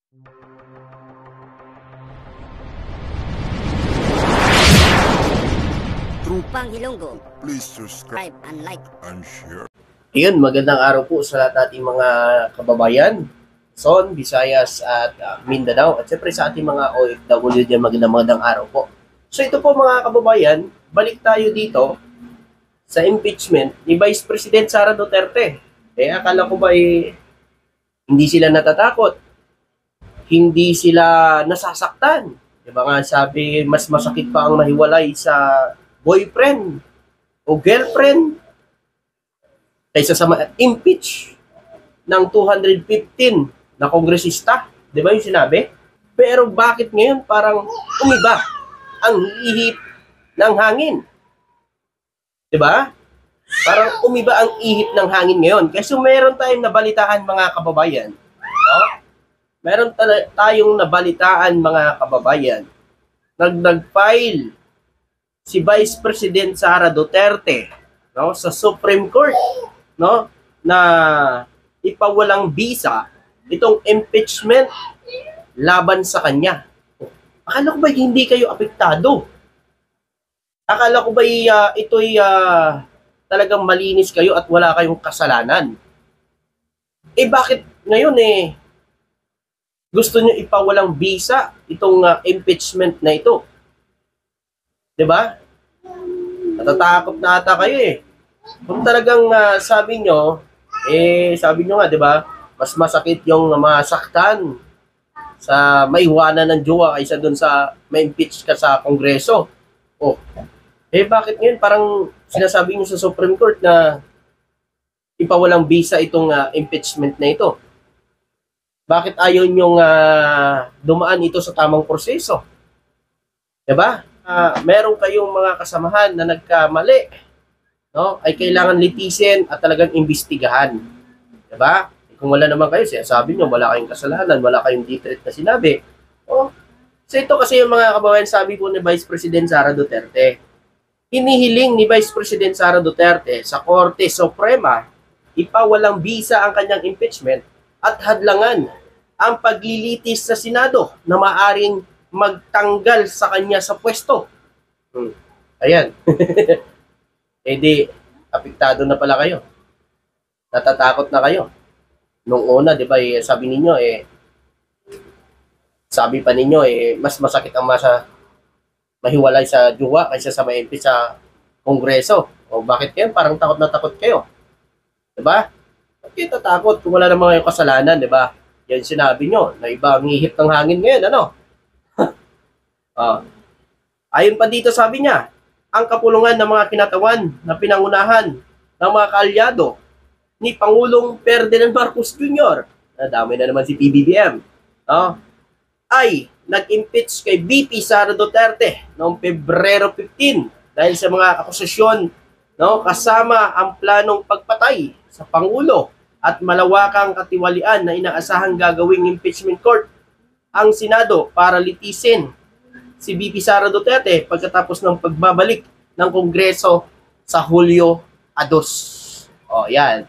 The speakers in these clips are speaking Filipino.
Trupang Ilonggo. Please subscribe Subscribe and like. and share. Ayun, magandang araw po sa lahat ating mga kababayan, Luzon, Visayas at Mindanao. At syempre sa ating mga OFW dyan, magandang araw po. So ito po mga kababayan, balik tayo dito sa impeachment ni Vice President Sara Duterte. Akala ko ba hindi sila natatakot? Hindi sila nasasaktan? Diba nga sabi, mas masakit pa ang mahiwalay sa boyfriend o girlfriend kaysa sa impeach ng 215 na kongresista. Di ba yung sinabi? Pero bakit ngayon parang umiba ang ihip ng hangin? Di ba? Parang umiba ang ihip ng hangin ngayon. Kasi meron tayong nabalitaan mga kababayan. No? Meron tayong nabalitaan mga kababayan. Nag-file si Vice President Sara Duterte, no, sa Supreme Court, no, na ipawalang bisa itong impeachment laban sa kanya. Akala ko ba hindi kayo apektado? Akala ko ba ito'y talagang malinis kayo at wala kayong kasalanan? Bakit ngayon gusto nyo ipawalang bisa itong impeachment na ito? 'Di ba? Natatakot na ata kayo Kung talagang sabi nyo nga, 'di ba? Mas masakit yung masaktan sa maiwanan ng jowa kaysa doon sa ma-impeach ka sa Kongreso. Bakit ngayon parang sinasabi nyo sa Supreme Court na ipawalang bisa itong impeachment na ito? Bakit ayaw nyong dumaan ito sa tamang proseso? 'Di ba? Meron kayong mga kasamahan na nagkamali, no? Ay kailangan litisin at talagang imbestigahan. 'Di ba? Kung wala naman kayo, sabi niyo wala kayong kasalanan, wala kayong detret na sinabi. So ito kasi yung mga kababayan, sabi po ni Vice President Sara Duterte. Hinihiling ni Vice President Sara Duterte sa Korte Suprema ipawalang bisa ang kanyang impeachment at hadlangan ang paglilitis sa Senado na maaring magtanggal sa kanya sa pwesto. Ayan. Di, apektado na pala kayo. Natatakot na kayo. Nung una, di ba, sabi ninyo, sabi pa ninyo, mas masakit ang mahiwalay sa jowa kaysa sa ma-MP sa Kongreso. Bakit kayo? Parang takot na takot kayo. Di ba? Bakit kayo tatakot kung wala namang kayong kasalanan, di ba? Yan sinabi nyo, na iba ang ihip ng hangin ngayon, ano? Ayon pa dito sabi niya, ang kapulungan ng mga kinatawan na pinangunahan ng mga kaalyado ni Pangulong Ferdinand Marcos Jr., nadamay na naman si PBBM, ay nag-impeach kay VP Sara Duterte noong Pebrero 15 dahil sa mga akusasyon, kasama ang planong pagpatay sa Pangulo at malawakang katiwalian na inaasahang gagawing impeachment court ang Senado para litisin si VP Sara Duterte pagkatapos ng pagbabalik ng Kongreso sa Hulyo 2. Yan.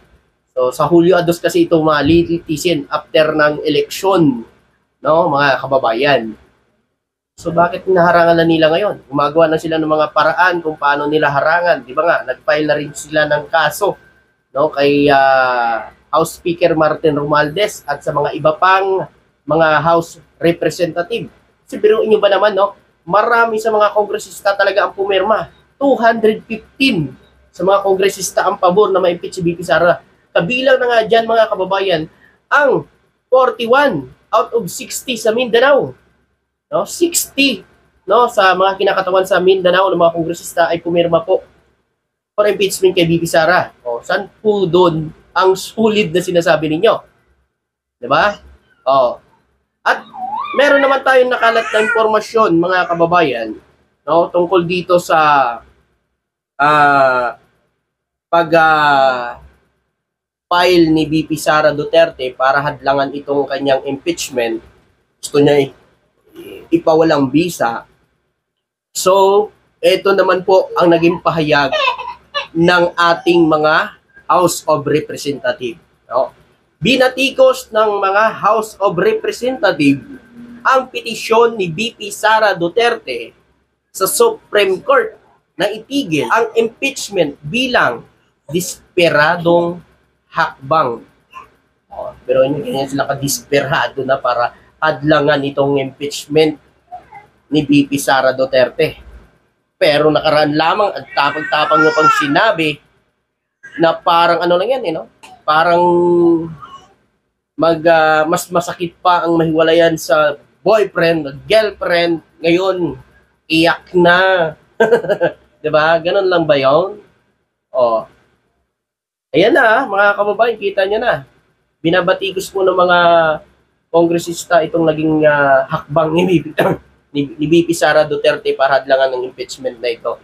So sa Hulyo 2 kasi ito litisin after ng eleksyon, no, mga kababayan. So bakit naharangan na nila ngayon? Gumagawa na sila ng mga paraan kung paano nila harangan. Di ba nga, nag-file na rin sila ng kaso, no, kay House Speaker Martin Romualdez at sa mga iba pang mga House Representative. Kasi biruin nyo ba naman, no? Marami sa mga kongresista talaga ang pumirma. 215 sa mga kongresista ang pabor na ma-impeach si VP Sara. Kabilang na nga dyan, mga kababayan, ang 41 out of 60 sa Mindanao. No? 60, no, sa mga kinakatawan sa Mindanao ng mga kongresista ay pumirma po for impeachment kay VP Sara. Saan po doon ang sulit na sinasabi ninyo? Diba? At meron naman tayong nakalat na impormasyon, mga kababayan, no, tungkol dito sa pag-file ni VP Sara Duterte para hadlangan itong kanyang impeachment. Gusto niya ipawalang bisa. So, ito naman po ang naging pahayag ng ating mga House of Representatives. No? Binatikos ng mga House of Representatives ang petisyon ni VP Sara Duterte sa Supreme Court na itigil ang impeachment bilang desperadong hakbang. Pero hindi sila kadesperado na para hadlangan itong impeachment ni VP Sara Duterte. Pero nakaraan lamang at tapang-tapang mo pang sinabi na parang ano lang yan, no? Parang mas masakit pa ang mahiwalayan sa boyfriend, girlfriend, ngayon iyak na. 'Di ba? Ganun lang ba 'yon? Oh. Ayan na, mga kababayan, kita niyo na. Binabatikos po ng mga kongresista itong naging hakbang ni VP Sara Duterte para hadlangan ng impeachment na ito.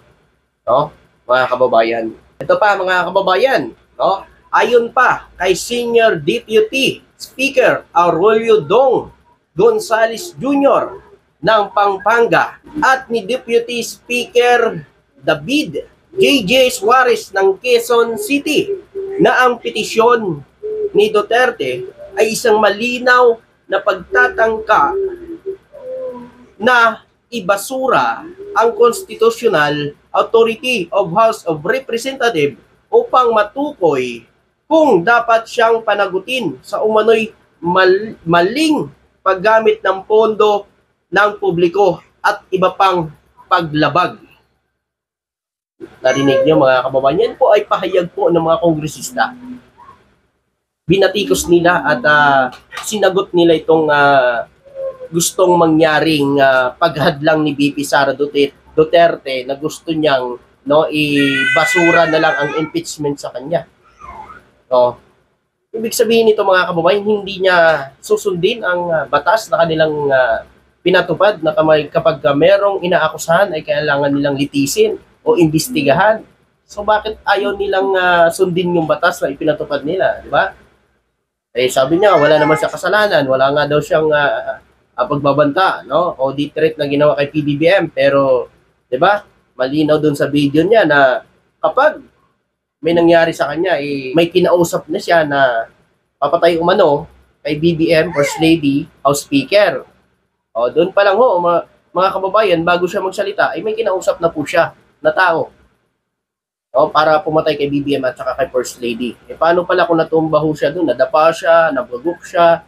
No? Mga kababayan. Ito pa, mga kababayan, no? Ayon pa kay Senior Deputy Speaker Aurelio Dong Gonzales Jr. ng Pampanga at ni Deputy Speaker David J.J. Suarez ng Quezon City na ang petisyon ni Duterte ay isang malinaw na pagtatangka na ibasura ang Constitutional Authority of House of Representatives upang matukoy kung dapat siyang panagutin sa umano'y maling paggamit ng pondo ng publiko at iba pang paglabag. Narinig niyo, mga kababayan, yan po ay pahayag po ng mga kongresista. Binatikos nila at sinagot nila itong gustong mangyaring paghadlang ni VP Sara Duterte na gusto niyang ibasura na lang ang impeachment sa kanya. No. Ibig sabihin nito, mga kababayan, hindi niya susundin ang batas na kanilang pinatupad na kapag merong inaakusahan ay kailangan nilang litisin o imbestigahan. So bakit ayaw nilang sundin yung batas na ipinatupad nila, di ba? Eh sabi niya, wala naman siya kasalanan, wala nga daw siyang pagbabanta, no? Audit threat na ginawa kay PBBM, pero 'di ba? Malinaw doon sa video niya na kapag may nangyari sa kanya, may kinausap na siya na papatay umano kay BBM, First Lady, House Speaker. O doon pa lang ho, mga kababayan, bago siya magsalita, ay may kinausap na po siya na tao. O, para pumatay kay BBM at saka kay First Lady. Eh paano pala kung natumba ho siya doon, nadapa siya, nabugok siya,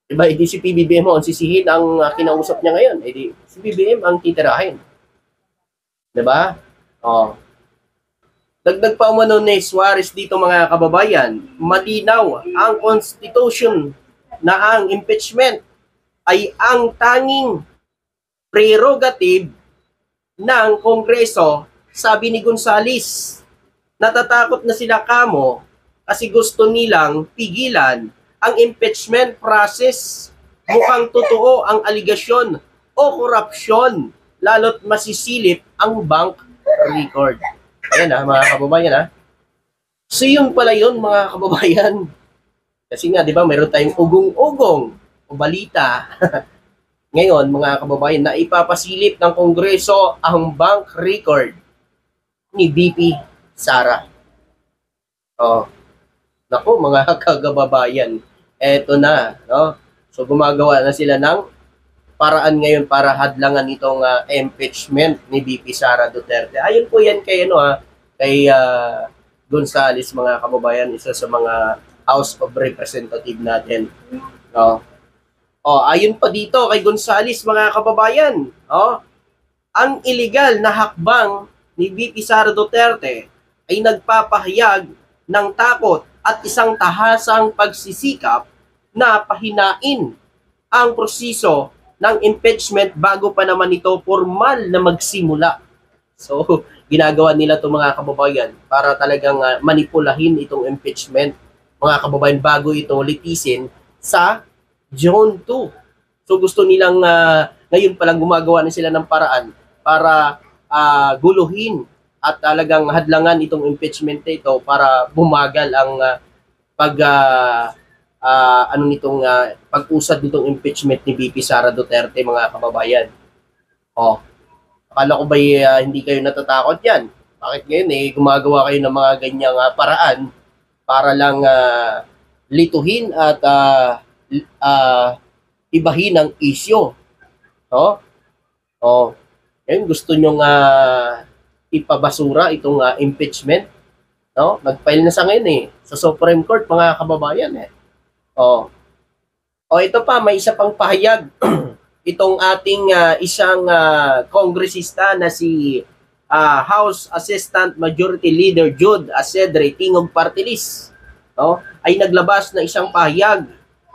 diba, hindi si PBBM ang sisihin ang kinausap niya ngayon. Hindi si PBBM ang titirahin. Diba? Oh. Dagdag pa umano ni Suarez dito, mga kababayan, malinaw ang Constitution na ang impeachment ay ang tanging prerogative ng Kongreso. Sabi ni Gonzales, natatakot na sila kamo kasi gusto nilang pigilan ang impeachment process. Mukhang totoo ang aligasyon o korupsyon, lalo't masisilip ang bank record. Ayan mga kababayan So yun pala yun, mga kababayan. Kasi nga, di ba, mayroon tayong ugong-ugong o balita. Ngayon, mga kababayan, na ipapasilip ng Kongreso ang bank record ni VP Sara. Oh. Naku, mga kagababayan, eto na, no? So gumagawa na sila ng paraan ngayon para hadlangan itong impeachment ni VP Sara Duterte. Ayun po yan kay kay Gonzales, mga kababayan, isa sa mga House of Representative natin. No? Oh, ayun pa dito kay Gonzales, mga kababayan, ang illegal na hakbang ni VP Sara Duterte ay nagpapahayag ng takot at isang tahasang pagsisikap na pahinain ang proseso ng impeachment bago pa naman ito formal na magsimula. So, ginagawa nila itong mga kababayan para talagang manipulahin itong impeachment, mga kababayan, bago ito litisin sa June 2. So, gusto nilang ngayon palang gumagawa na sila ng paraan para guluhin at talagang hadlangan itong impeachment ito para bumagal ang pag-usad nitong impeachment ni VP Sara Duterte, mga kababayan. Akala ko ba hindi kayo natatakot yan? Bakit ngayon gumagawa kayo ng mga ganyang paraan para lang lituhin at ibahin ang isyo. No? Oh, ngayon gusto nyo ipabasura itong impeachment. No? Nag-file na sa ngayon sa Supreme Court, mga kababayan. Oh. Ito pa, may isa pang pahayag. Itong ating isang kongresista na si House Assistant Majority Leader Jude Asedre, Tingog Party List, no? Ay naglabas na isang pahayag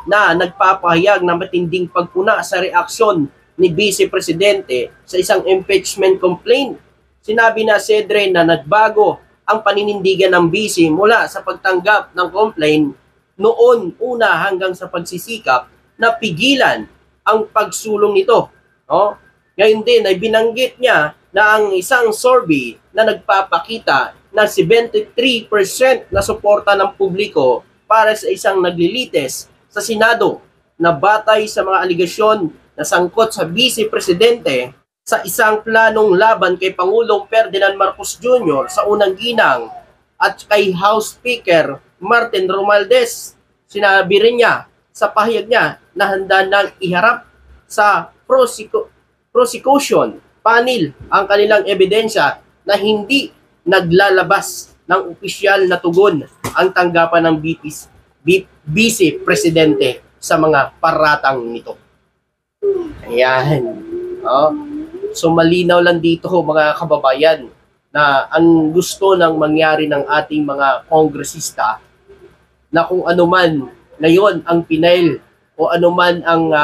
na nagpapahayag na matinding pagpuna sa reaksyon ni Vice Presidente sa isang impeachment complaint. Sinabi na Asedre na nagbago ang paninindigan ng Vice mula sa pagtanggap ng complaint noon una hanggang sa pagsisikap na pigilan ang pagsulong nito. No? Ngayon din ay binanggit niya na ang isang survey na nagpapakita na 73% na suporta ng publiko para sa isang naglilitis sa Senado na batay sa mga aligasyon na sangkot sa Vice Presidente sa isang planong laban kay Pangulong Ferdinand Marcos Jr. sa unang ginang at kay House Speaker Martin Romualdez. Sinabi rin niya sa pahayag niya na handa nang iharap sa prosecution panel ang kanilang ebidensya na hindi naglalabas ng opisyal na tugon ang tanggapan ng Vice Presidente sa mga paratang nito. Ayan. So malinaw lang dito mga kababayan na ang gusto ng mangyari ng ating mga kongresista na kung ano man ngayon ang pinail o ano man ang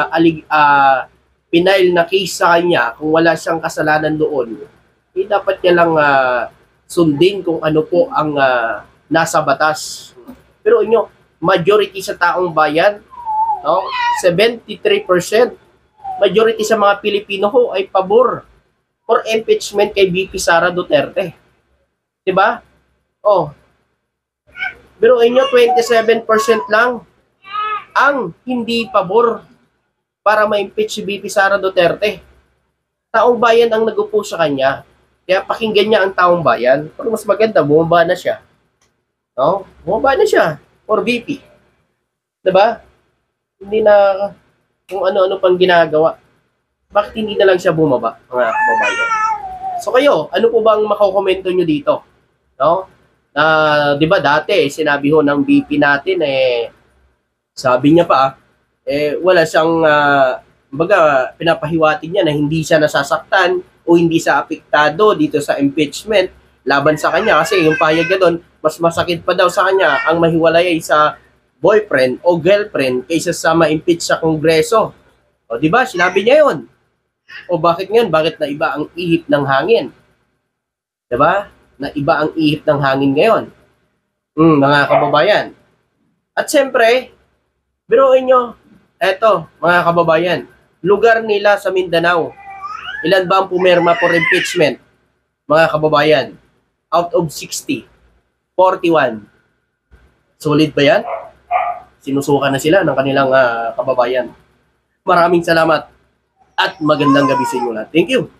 pinail na case sa kanya, kung wala siyang kasalanan doon, dapat niya lang sundin kung ano po ang nasa batas. Pero majority sa taong bayan, 73%, majority sa mga Pilipino ho ay pabor for impeachment kay VP Sara Duterte. Diba? Pero 27% lang ang hindi pabor para ma-impeach si VP Sara Duterte. Taong bayan ang nagupo sa kanya. Kaya pakinggan niya ang taong bayan. Pero mas maganda, bumaba na siya. Bumaba na siya for VP. Diba? Hindi na kung ano-ano pang ginagawa. Bakit hindi na lang siya bumaba, mga kababayan? So kayo, ano po bang makokomento nyo dito? Di ba dati, sinabi ho ng VP natin, sabi niya pa, wala siyang, pinapahiwatig niya na hindi siya nasasaktan o hindi siya apektado dito sa impeachment laban sa kanya. Kasi yung pahayag niya doon, mas masakit pa daw sa kanya ang mahiwalay sa boyfriend o girlfriend kaysa sa ma-impeach sa Kongreso. Di ba? Sinabi niya yun. Bakit ngayon? Bakit na iba ang ihip ng hangin? Di ba? Na iba ang ihip ng hangin ngayon. Mga kababayan. At siyempre, biruin nyo, eto, mga kababayan, lugar nila sa Mindanao. Ilan ba ang pumirma for impeachment? Mga kababayan, out of 60, 41. Solid ba yan? Sinusukan na sila ng kanilang kababayan. Maraming salamat at magandang gabi sa inyo lahat. Thank you.